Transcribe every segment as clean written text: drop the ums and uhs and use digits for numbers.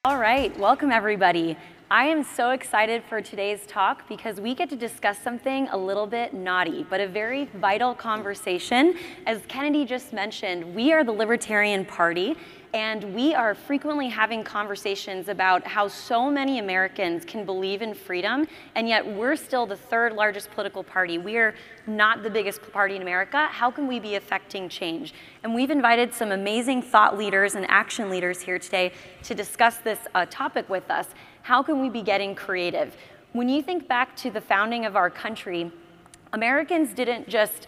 All right, welcome everybody. I am so excited for today's talk because we get to discuss something a little bit naughty, but a very vital conversation. As Kennedy just mentioned, we are the Libertarian Party, and we are frequently having conversations about how so many Americans can believe in freedom, and yet we're still the third largest political party. We are not the biggest party in America. How can we be affecting change? And we've invited some amazing thought leaders and action leaders here today to discuss this topic with us. How can we be getting creative? When you think back to the founding of our country, Americans didn't just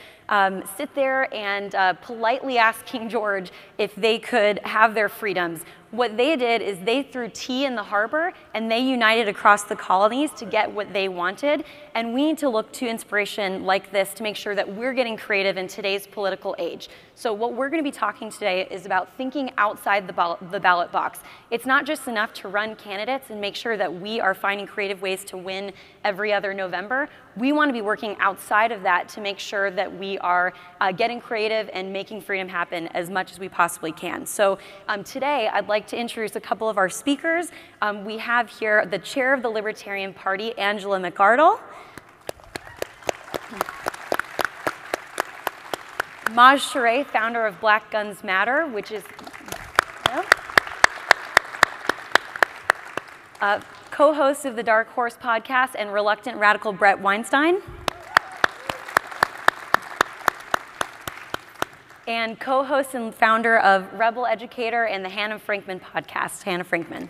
sit there and politely ask King George if they could have their freedoms. What they did is they threw tea in the harbor and they united across the colonies to get what they wanted. And we need to look to inspiration like this to make sure that we're getting creative in today's political age. So what we're going to be talking today is about thinking outside the ballot box. It's not just enough to run candidates and make sure that we are finding creative ways to win every other November. We want to be working outside of that to make sure that we are getting creative and making freedom happen as much as we possibly can. So today I'd like to introduce a couple of our speakers. We have here the chair of the Libertarian Party, Angela McArdle. Maj Toure, founder of Black Guns Matter, which is co-host of the Dark Horse podcast and reluctant radical Bret Weinstein. And co-host and founder of Rebel Educator and the Hannah Frankman podcast, Hannah Frankman.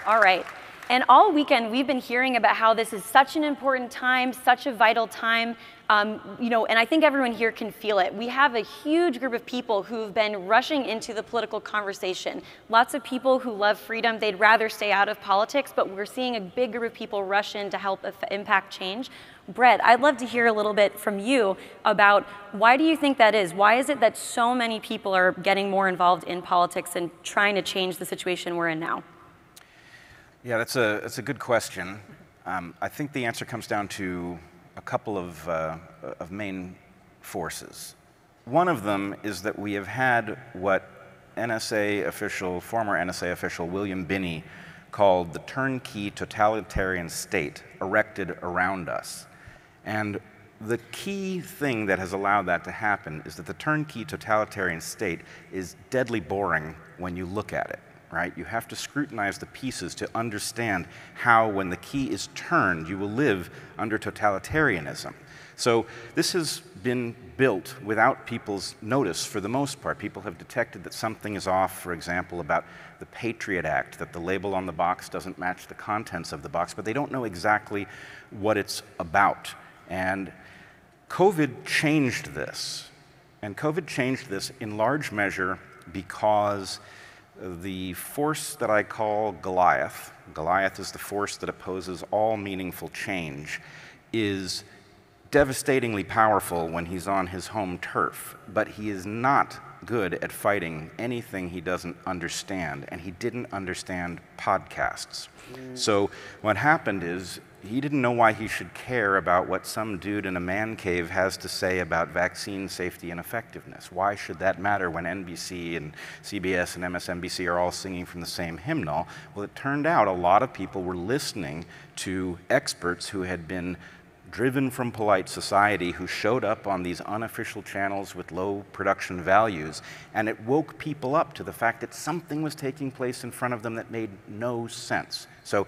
All right. And all weekend, we've been hearing about how this is such an important time, such a vital time, and I think everyone here can feel it. We have a huge group of people who've been rushing into the political conversation. Lots of people who love freedom, they'd rather stay out of politics, but we're seeing a big group of people rush in to help impact change. Bret, I'd love to hear a little bit from you about why do you think that is? Why is it that so many people are getting more involved in politics and trying to change the situation we're in now? Yeah, that's a good question. I think the answer comes down to a couple of main forces. One of them is that we have had what former NSA official William Binney called the turnkey totalitarian state erected around us. And the key thing that has allowed that to happen is that the turnkey totalitarian state is deadly boring when you look at it. Right? You have to scrutinize the pieces to understand how, when the key is turned, you will live under totalitarianism. So this has been built without people's notice for the most part. People have detected that something is off, for example, about the Patriot Act, that the label on the box doesn't match the contents of the box, but they don't know exactly what it's about. And COVID changed this. And COVID changed this in large measure because the force that I call Goliath is the force that opposes all meaningful change, is devastatingly powerful when he's on his home turf, but he is not good at fighting anything he doesn't understand, and he didn't understand podcasts. So what happened is he didn't know why he should care about what some dude in a man cave has to say about vaccine safety and effectiveness. Why should that matter when NBC and CBS and MSNBC are all singing from the same hymnal? Well, it turned out a lot of people were listening to experts who had been driven from polite society, who showed up on these unofficial channels with low production values, and it woke people up to the fact that something was taking place in front of them that made no sense. So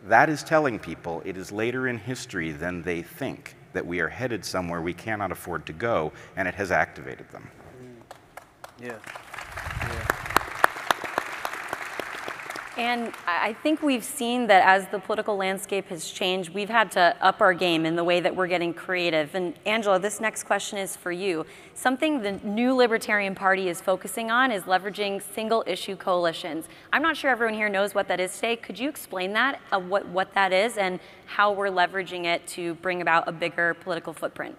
that is telling people it is later in history than they think that we are headed somewhere we cannot afford to go, and it has activated them. Yeah. And I think we've seen that as the political landscape has changed, we've had to up our game in the way that we're getting creative. And Angela, this next question is for you. Something the new Libertarian Party is focusing on is leveraging single-issue coalitions. I'm not sure everyone here knows what that is today. Could you explain that, what that is, and how we're leveraging it to bring about a bigger political footprint?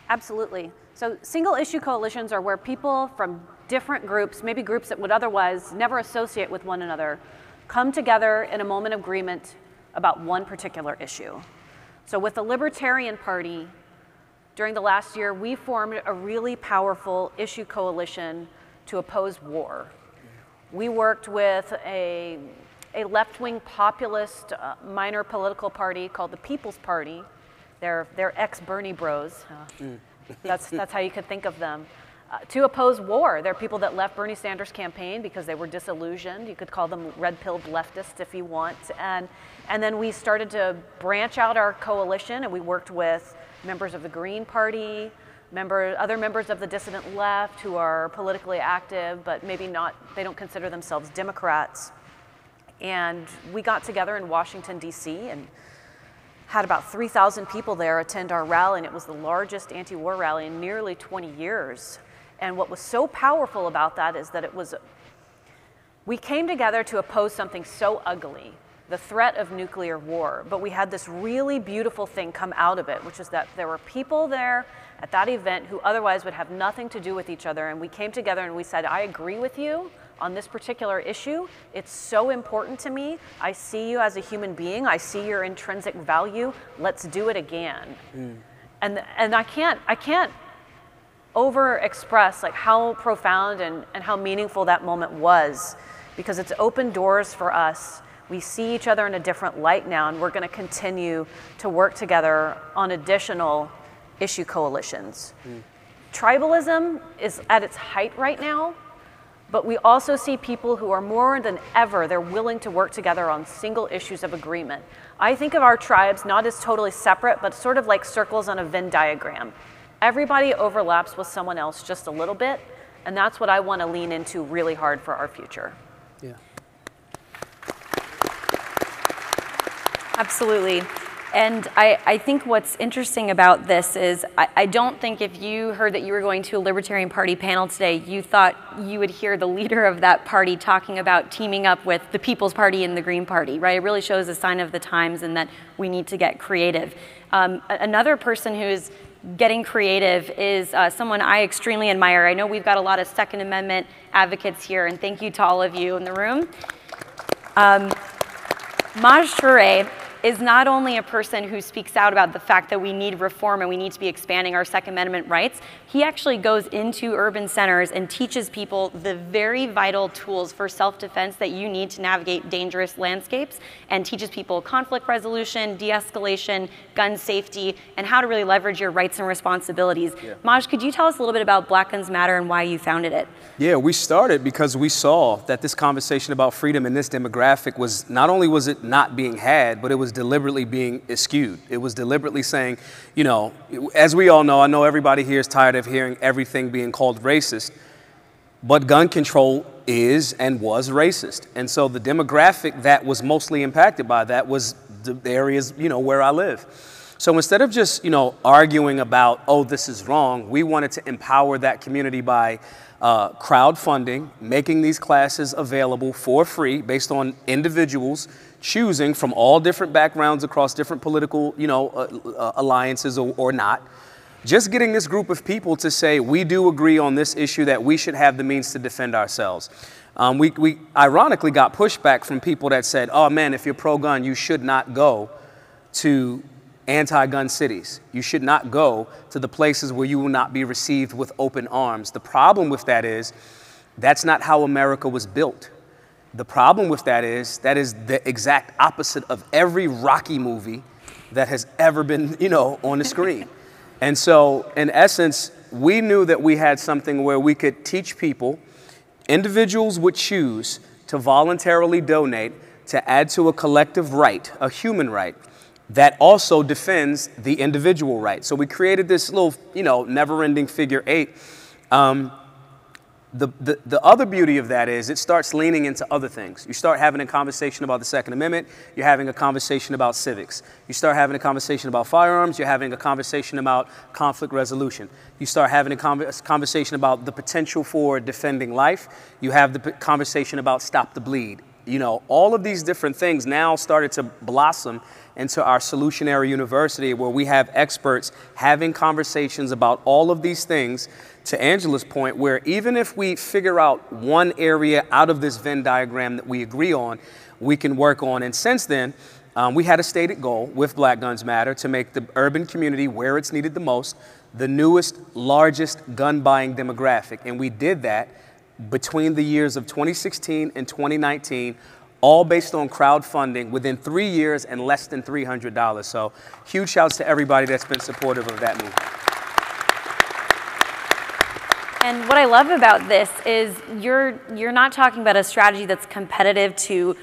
Absolutely. So single-issue coalitions are where people from different groups, maybe groups that would otherwise never associate with one another, come together in a moment of agreement about one particular issue. So with the Libertarian Party, during the last year, we formed a really powerful issue coalition to oppose war. We worked with a left-wing populist minor political party called the People's Party. They're ex-Bernie bros. That's how you could think of them. To oppose war. They're people that left Bernie Sanders' campaign because they were disillusioned. You could call them red-pilled leftists if you want. And then we started to branch out our coalition, and we worked with members of the Green Party, other members of the dissident left who are politically active, but maybe not, they don't consider themselves Democrats. And we got together in Washington, D.C., and had about 3,000 people there attend our rally, and it was the largest anti-war rally in nearly 20 years. And what was so powerful about that is that we came together to oppose something so ugly, the threat of nuclear war, but we had this really beautiful thing come out of it, which is that there were people there at that event who otherwise would have nothing to do with each other, and we came together and we said, I agree with you on this particular issue. It's so important to me. I see you as a human being. I see your intrinsic value. Let's do it again. And I can't over-express like how profound and how meaningful that moment was, because it's opened doors for us. We see each other in a different light now, and we're going to continue to work together on additional issue coalitions. Tribalism is at its height right now, but we also see people who are more than ever, they're willing to work together on single issues of agreement. I think of our tribes not as totally separate, but sort of like circles on a Venn diagram. Everybody overlaps with someone else just a little bit, and that's what I want to lean into really hard for our future. Yeah. Absolutely. And I think what's interesting about this is I don't think if you heard that you were going to a Libertarian Party panel today, you thought you would hear the leader of that party talking about teaming up with the People's Party and the Green Party, right? It really shows a sign of the times and that we need to get creative. Another person who's getting creative is someone I extremely admire. I know we've got a lot of Second Amendment advocates here, and thank you to all of you in the room. Maj Toure is not only a person who speaks out about the fact that we need reform and we need to be expanding our Second Amendment rights, he actually goes into urban centers and teaches people the very vital tools for self-defense that you need to navigate dangerous landscapes, and teaches people conflict resolution, de-escalation, gun safety, and how to really leverage your rights and responsibilities. Yeah. Maj, could you tell us a little bit about Black Guns Matter and why you founded it? Yeah, we started because we saw that this conversation about freedom in this demographic was, not only was it not being had, but it was deliberately being eschewed. It was deliberately saying, you know, as we all know, I know everybody here is tired of hearing everything being called racist, but gun control is and was racist. And so the demographic that was mostly impacted by that was the areas, you know, where I live. So instead of just, you know, arguing about, oh, this is wrong, we wanted to empower that community by crowdfunding, making these classes available for free based on individuals choosing from all different backgrounds across different political, you know, alliances or not. Just getting this group of people to say, we do agree on this issue that we should have the means to defend ourselves. We ironically got pushback from people that said, oh man, if you're pro-gun, you should not go to anti-gun cities. You should not go to the places where you will not be received with open arms. The problem with that is, that's not how America was built. The problem with that is the exact opposite of every Rocky movie that has ever been, you know, on the screen. And so, in essence, we knew that we had something where we could teach people, individuals would choose to voluntarily donate to add to a collective right, a human right, that also defends the individual right. So we created this little, you know, never-ending figure eight. The other beauty of that is it starts leaning into other things. You start having a conversation about the Second Amendment, you're having a conversation about civics. You start having a conversation about firearms, you're having a conversation about conflict resolution. You start having a conversation about the potential for defending life. You have the conversation about stop the bleed. You know, all of these different things now started to blossom into our solutionary university, where we have experts having conversations about all of these things, to Angela's point, where even if we figure out one area out of this Venn diagram that we agree on, we can work on. And since then, we had a stated goal with Black Guns Matter to make the urban community, where it's needed the most, the newest, largest gun buying demographic. And we did that between the years of 2016 and 2019, all based on crowdfunding within 3 years and less than $300. So huge shouts to everybody that's been supportive of that movement. And what I love about this is you're not talking about a strategy that's competitive to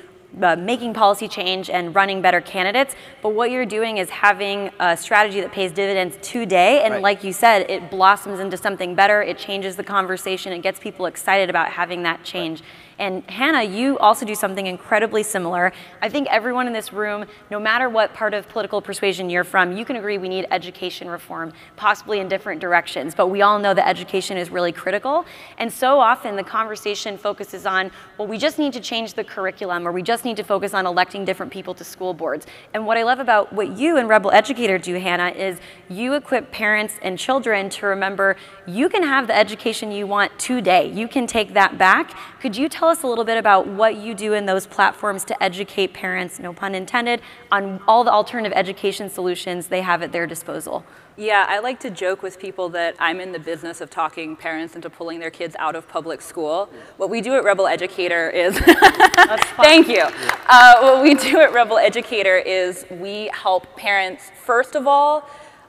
making policy change and running better candidates, but what you're doing is having a strategy that pays dividends today, and like you said, it blossoms into something better, it changes the conversation, it gets people excited about having that change. And Hannah, you also do something incredibly similar. I think everyone in this room, no matter what part of political persuasion you're from, you can agree we need education reform, possibly in different directions, but we all know that education is really critical. And so often the conversation focuses on, well, we just need to change the curriculum, or we just need to focus on electing different people to school boards. And what I love about what you and Rebel Educator do, Hannah, is you equip parents and children to remember you can have the education you want today. You can take that back. Could you tell us a little bit about what you do in those platforms to educate parents, no pun intended, on all the alternative education solutions they have at their disposal? Yeah, I like to joke with people that I'm in the business of talking parents into pulling their kids out of public school. What we do at Rebel Educator is, thank you. What we do at Rebel Educator is we help parents, first of all,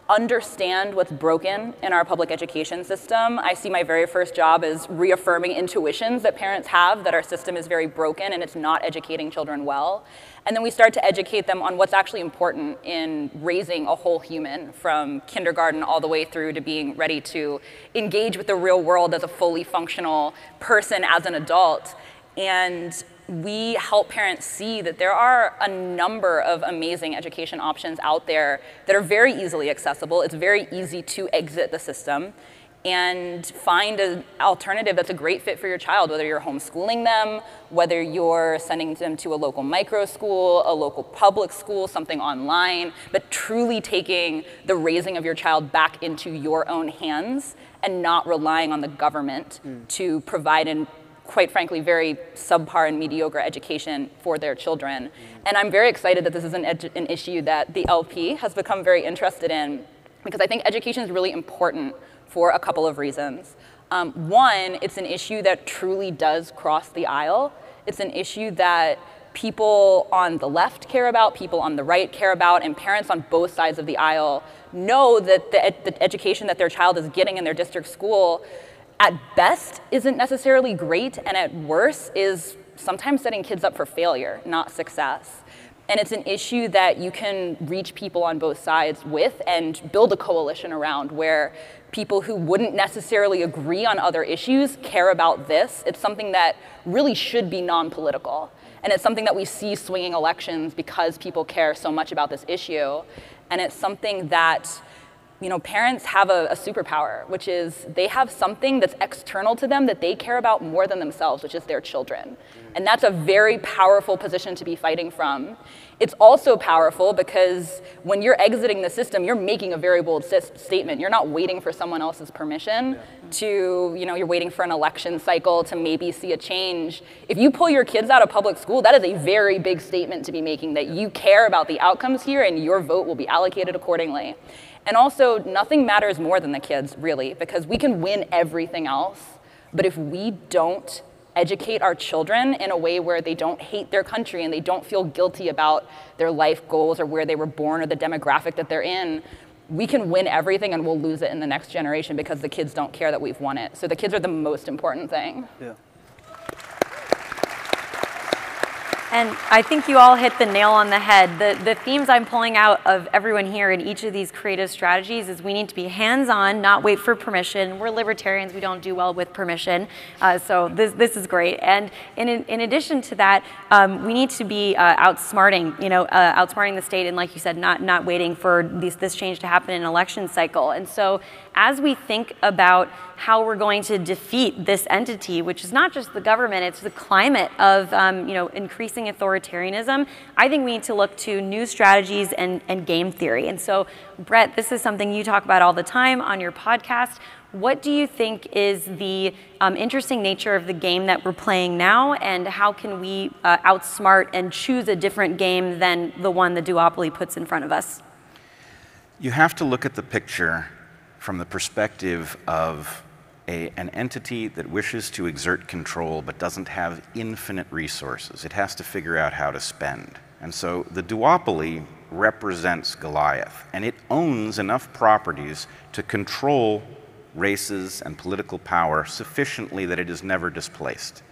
understand what's broken in our public education system. I see my very first job as reaffirming intuitions that parents have that our system is very broken and it's not educating children well. And then we start to educate them on what's actually important in raising a whole human, from kindergarten all the way through to being ready to engage with the real world as a fully functional person as an adult. And we help parents see that there are a number of amazing education options out there that are very easily accessible. It's very easy to exit the system and find an alternative that's a great fit for your child, whether you're homeschooling them, whether you're sending them to a local micro school, a local public school, something online, but truly taking the raising of your child back into your own hands and not relying on the government to provide an quite frankly, very subpar and mediocre education for their children. And I'm very excited that this is an issue that the LP has become very interested in, because I think education is really important for a couple of reasons. One, it's an issue that truly does cross the aisle. It's an issue that people on the left care about, people on the right care about, and parents on both sides of the aisle know that the education that their child is getting in their district school at best isn't necessarily great, and at worst is sometimes setting kids up for failure, not success. And it's an issue that you can reach people on both sides with and build a coalition around, where people who wouldn't necessarily agree on other issues care about this. It's something that really should be non-political. And it's something that we see swinging elections because people care so much about this issue. And it's something that, you know, parents have a superpower, which is they have something that's external to them that they care about more than themselves, which is their children. And that's a very powerful position to be fighting from. It's also powerful because when you're exiting the system, you're making a very bold statement. You're not waiting for someone else's permission to, you know, you're waiting for an election cycle to maybe see a change. If you pull your kids out of public school, that is a very big statement to be making, that you care about the outcomes here and your vote will be allocated accordingly. And also, nothing matters more than the kids, really, because we can win everything else, but if we don't educate our children in a way where they don't hate their country and they don't feel guilty about their life goals or where they were born or the demographic that they're in, we can win everything and we'll lose it in the next generation because the kids don't care that we've won it. So the kids are the most important thing. Yeah. And I think you all hit the nail on the head. The themes I'm pulling out of everyone here in each of these creative strategies is we need to be hands-on, not wait for permission. We're libertarians, we don't do well with permission. So this is great. And in addition to that, we need to be outsmarting, outsmarting the state, and like you said, not waiting for this change to happen in an election cycle. And so as we think about how we're going to defeat this entity, which is not just the government, it's the climate of increasing authoritarianism, I think we need to look to new strategies and game theory. And so, Bret, this is something you talk about all the time on your podcast. What do you think is the interesting nature of the game that we're playing now, and how can we outsmart and choose a different game than the one the duopoly puts in front of us? You have to look at the picture from the perspective of an entity that wishes to exert control but doesn't have infinite resources. It has to figure out how to spend. And so the duopoly represents Goliath, and it owns enough properties to control races and political power sufficiently that it is never displaced.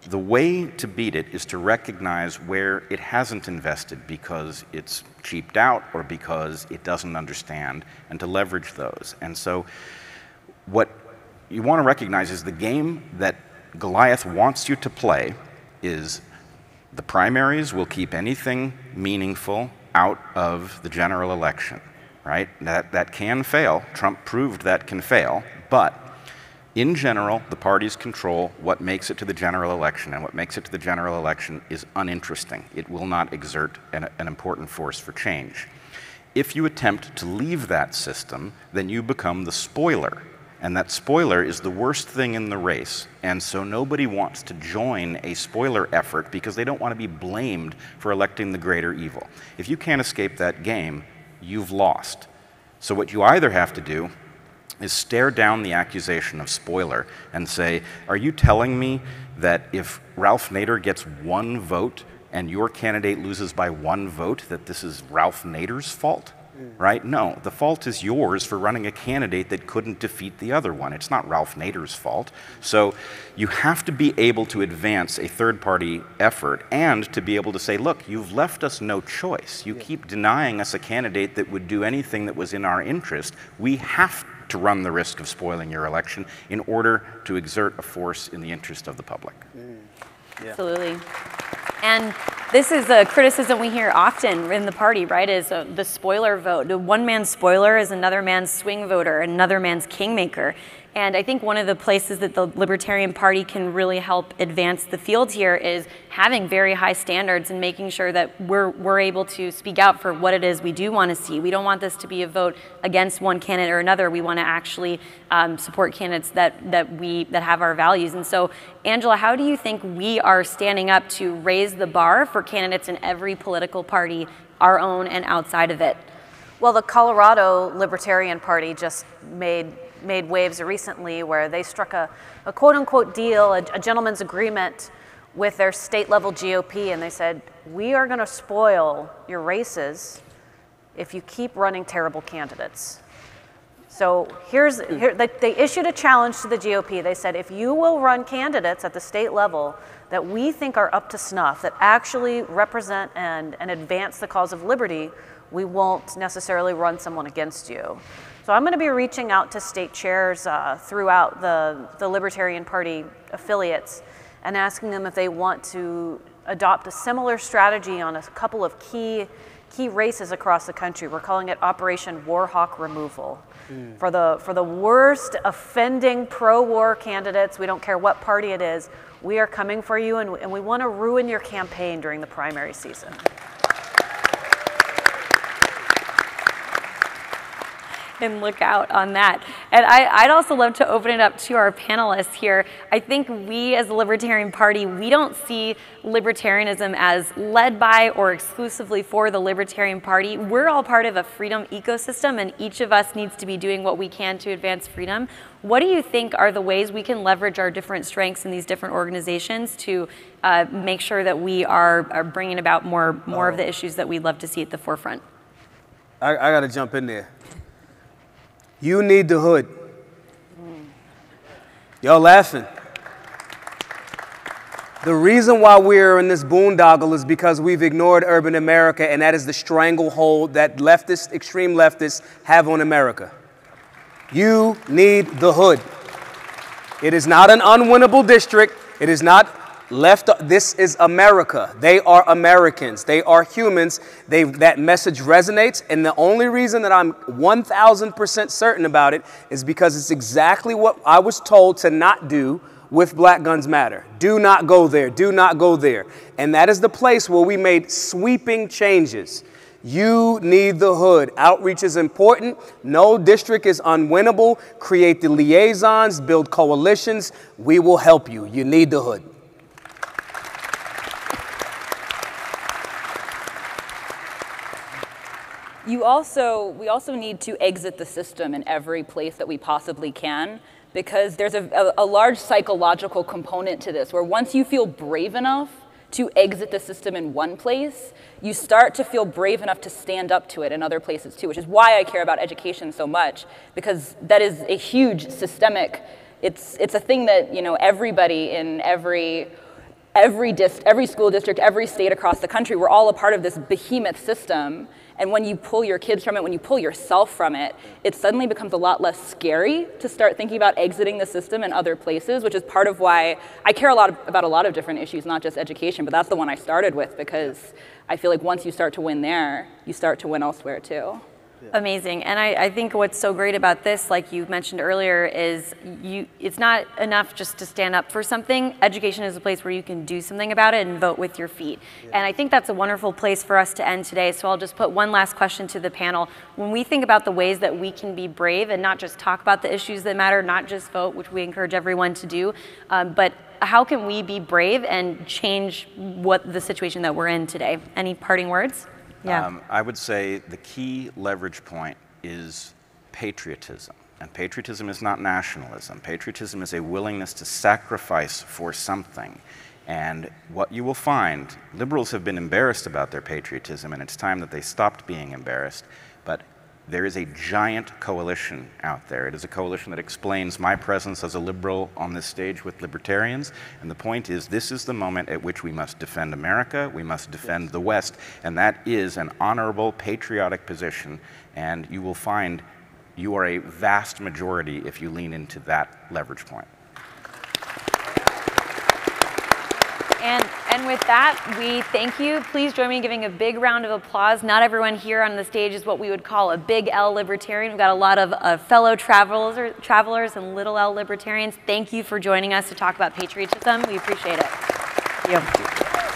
The way to beat it is to recognize where it hasn't invested because it's cheaped out or because it doesn't understand, and to leverage those. And so what you want to recognize is the game that Goliath wants you to play is the primaries will keep anything meaningful out of the general election, right? That can fail. Trump proved that can fail, but in general, the parties control what makes it to the general election, and what makes it to the general election is uninteresting. It will not exert an important force for change. If you attempt to leave that system, then you become the spoiler, and that spoiler is the worst thing in the race, and so nobody wants to join a spoiler effort because they don't want to be blamed for electing the greater evil. If you can't escape that game, you've lost. So what you either have to do is stare down the accusation of spoiler and say, are you telling me that if Ralph Nader gets 1 vote and your candidate loses by 1 vote, that this is Ralph Nader's fault? Right? No, the fault is yours for running a candidate that couldn't defeat the other one. It's not Ralph Nader's fault. So you have to be able to advance a third-party effort and to be able to say, look, you've left us no choice. You keep denying us a candidate that would do anything that was in our interest. We have to run the risk of spoiling your election in order to exert a force in the interest of the public. Yeah. Absolutely. And this is a criticism we hear often in the party, right, is the spoiler vote. One man's spoiler is another man's swing voter, another man's kingmaker. And I think one of the places that the Libertarian Party can really help advance the field here is having very high standards and making sure that we're able to speak out for what it is we do want to see. We don't want this to be a vote against one candidate or another. We want to actually support candidates that have our values. And so, Angela, how do you think we are standing up to raise the bar for candidates in every political party, our own and outside of it? Well, the Colorado Libertarian Party just made waves recently where they struck a quote-unquote deal, a gentleman's agreement with their state-level GOP, and they said, we are going to spoil your races if you keep running terrible candidates. So they issued a challenge to the GOP. They said, if you will run candidates at the state level that we think are up to snuff, that actually represent and advance the cause of liberty, we won't necessarily run someone against you. So I'm going to be reaching out to state chairs throughout the Libertarian Party affiliates and asking them if they want to adopt a similar strategy on a couple of key races across the country. We're calling it Operation Warhawk Removal. For the worst offending pro-war candidates, we don't care what party it is, we are coming for you, and we want to ruin your campaign during the primary season. And look out on that. And I'd also love to open it up to our panelists here. I think we as the Libertarian Party, we don't see libertarianism as led by or exclusively for the Libertarian Party. We're all part of a freedom ecosystem, and each of us needs to be doing what we can to advance freedom. What do you think are the ways we can leverage our different strengths in these different organizations to make sure that we are bringing about more of the issues that we'd love to see at the forefront? I got to jump in there. You need the hood. Y'all laughing. The reason why we're in this boondoggle is because we've ignored urban America, and that is the stranglehold that leftists, extreme leftists, have on America. You need the hood. It is not an unwinnable district. It is not left. This is America. They are Americans. They are humans. That message resonates, and the only reason that I'm 1,000% certain about it is because it's exactly what I was told to not do with Black Guns Matter. Do not go there. Do not go there. And that is the place where we made sweeping changes. You need the hood. Outreach is important. No district is unwinnable. Create the liaisons, build coalitions. We will help you. You need the hood. We also need to exit the system in every place that we possibly can, because there's a large psychological component to this, where once you feel brave enough to exit the system in one place, you start to feel brave enough to stand up to it in other places too, which is why I care about education so much, because that is a huge systemic, it's a thing that, you know, everybody in every school district, every state across the country, we're all a part of this behemoth system. And when you pull your kids from it, when you pull yourself from it, it suddenly becomes a lot less scary to start thinking about exiting the system in other places, which is part of why I care about a lot of different issues, not just education, but that's the one I started with, because I feel like once you start to win there, you start to win elsewhere too. Amazing. And I think what's so great about this, like you mentioned earlier, is it's not enough just to stand up for something. Education is a place where you can do something about it and vote with your feet. And I think that's a wonderful place for us to end today. So I'll just put one last question to the panel. When we think about the ways that we can be brave and not just talk about the issues that matter, not just vote, which we encourage everyone to do, but how can we be brave and change what the situation that we're in today? Any parting words? Yeah. I would say the key leverage point is patriotism. And patriotism is not nationalism. Patriotism is a willingness to sacrifice for something. And what you will find, liberals have been embarrassed about their patriotism, and it's time that they stopped being embarrassed. But there is a giant coalition out there. It is a coalition that explains my presence as a liberal on this stage with libertarians. And the point is, this is the moment at which we must defend America, we must defend the West, and that is an honorable, patriotic position. And you will find you are a vast majority if you lean into that leverage point. And with that, we thank you. Please join me in giving a big round of applause. Not everyone here on the stage is what we would call a big L libertarian. We've got a lot of fellow travelers and little L libertarians. Thank you for joining us to talk about patriotism. We appreciate it. Thank you.